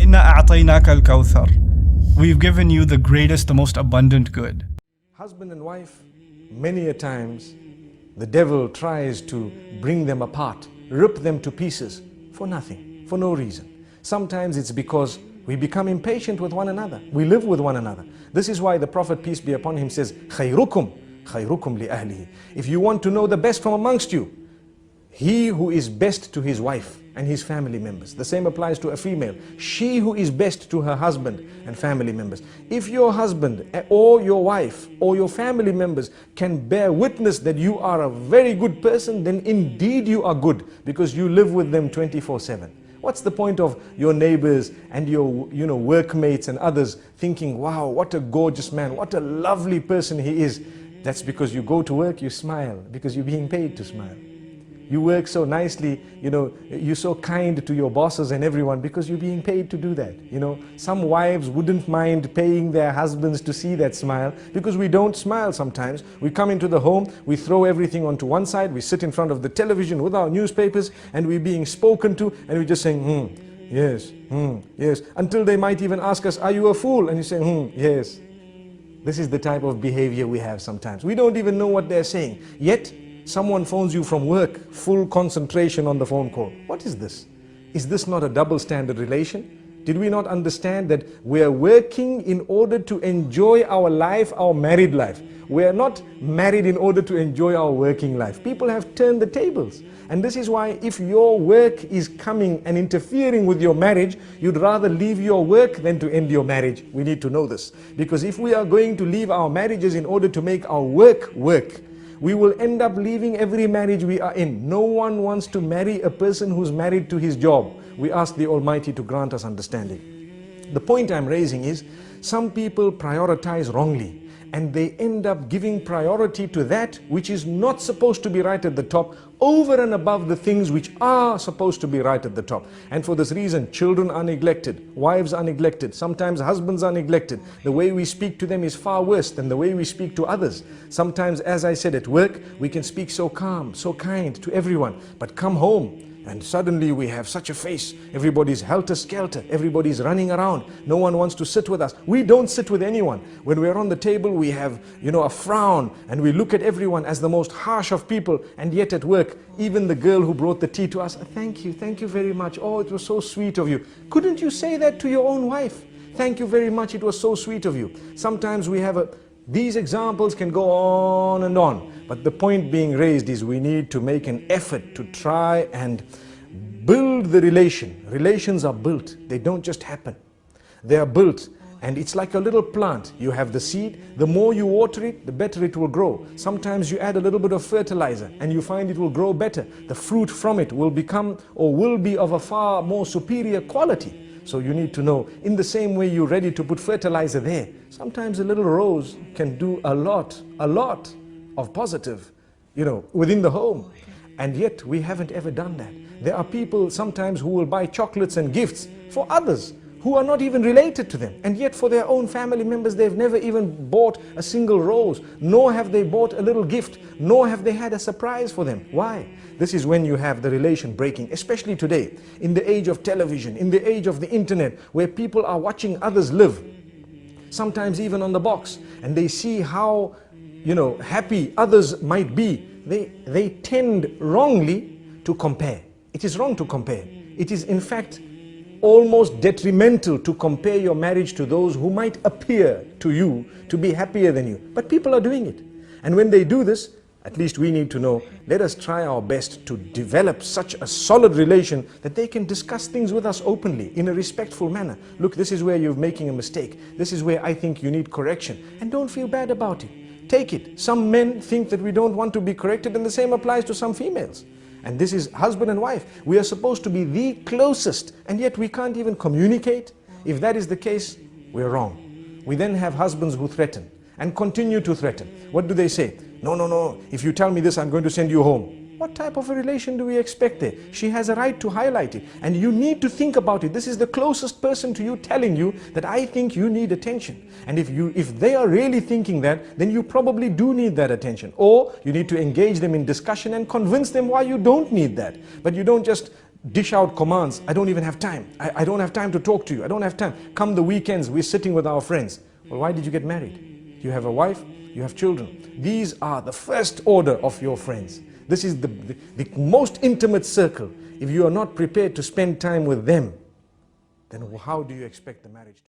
إِنَّا أَعْطَيْنَاكَ الْكَوْثَرِ. We've given you the greatest, the most abundant good. Husband and wife, many a times, the devil tries to bring them apart, rip them to pieces for nothing, for no reason. Sometimes it's because we become impatient with one another. We live with one another. This is why the Prophet, peace be upon him, says, خَيْرُكُمْ لِأَهْلِهِ. If you want to know the best from amongst you, he who is best to his wife and his family members. The same applies to a female. She who is best to her husband and family members. If your husband or your wife or your family members can bear witness that you are a very good person, then indeed you are good, because you live with them 24/7. What's the point of your neighbors and your workmates and others thinking, wow, what a gorgeous man, what a lovely person he is? That's because you go to work, you smile, because you're being paid to smile. You work so nicely, you're so kind to your bosses and everyone because you're being paid to do that. Some wives wouldn't mind paying their husbands to see that smile, because we don't smile sometimes. We come into the home, we throw everything onto one side, we sit in front of the television with our newspapers, and we're being spoken to, and we're just saying, yes, yes, until they might even ask us, are you a fool? And you say, yes. This is the type of behavior we have sometimes. We don't even know what they're saying. Yet, someone phones you from work, full concentration on the phone call. What is this? Is this not a double standard relation? Did we not understand that we are working in order to enjoy our life, our married life? We are not married in order to enjoy our working life. People have turned the tables. And this is why if your work is coming and interfering with your marriage, you'd rather leave your work than to end your marriage. We need to know this. Because if we are going to leave our marriages in order to make our work work, we will end up leaving every marriage we are in. No one wants to marry a person who's married to his job. We ask the Almighty to grant us understanding. The point I'm raising is, some people prioritize wrongly, and they end up giving priority to that which is not supposed to be right at the top, over and above the things which are supposed to be right at the top. And for this reason, children are neglected, wives are neglected, sometimes husbands are neglected. The way we speak to them is far worse than the way we speak to others. Sometimes, as I said, at work, we can speak so calm, so kind to everyone, but come home, and suddenly we have such a face. Everybody's helter-skelter. Everybody's running around. No one wants to sit with us. We don't sit with anyone. When we're on the table, we have, a frown, and we look at everyone as the most harsh of people. And yet at work, even the girl who brought the tea to us, thank you very much. Oh, it was so sweet of you. Couldn't you say that to your own wife? Thank you very much. It was so sweet of you. Sometimes we have these examples can go on and on. But the point being raised is we need to make an effort to try and build the relation. Relations are built. They don't just happen. They are built. And it's like a little plant. You have the seed. The more you water it, the better it will grow. Sometimes you add a little bit of fertilizer and you find it will grow better. The fruit from it will become or will be of a far more superior quality. So you need to know, in the same way you're ready to put fertilizer there, sometimes a little rose can do a lot of positive, within the home. And yet we haven't ever done that. There are people sometimes who will buy chocolates and gifts for others who are not even related to them. And yet for their own family members, they've never even bought a single rose, nor have they bought a little gift, nor have they had a surprise for them. Why? This is when you have the relation breaking, especially today, in the age of television, in the age of the internet, where people are watching others live, sometimes even on the box, and they see how, happy others might be. They tend wrongly to compare. It is wrong to compare. It is in fact almost detrimental to compare your marriage to those who might appear to you to be happier than you. But people are doing it. And when they do this, at least we need to know, let us try our best to develop such a solid relation that they can discuss things with us openly, in a respectful manner. Look, this is where you're making a mistake. This is where I think you need correction. And don't feel bad about it. Take it. Some men think that we don't want to be corrected, and the same applies to some females. And this is husband and wife. We are supposed to be the closest, and yet we can't even communicate. If that is the case, we're wrong. We then have husbands who threaten and continue to threaten. What do they say? No, if you tell me this, I'm going to send you home. What type of a relation do we expect there? She has a right to highlight it, and you need to think about it. This is the closest person to you telling you that I think you need attention. And if they are really thinking that, then you probably do need that attention. Or you need to engage them in discussion and convince them why you don't need that. But you don't just dish out commands. I don't even have time. I don't have time to talk to you. I don't have time. Come the weekends, we're sitting with our friends. Well, why did you get married? You have a wife, you have children. These are the first order of your friends. This is the most intimate circle. If you are not prepared to spend time with them, then how do you expect the marriage to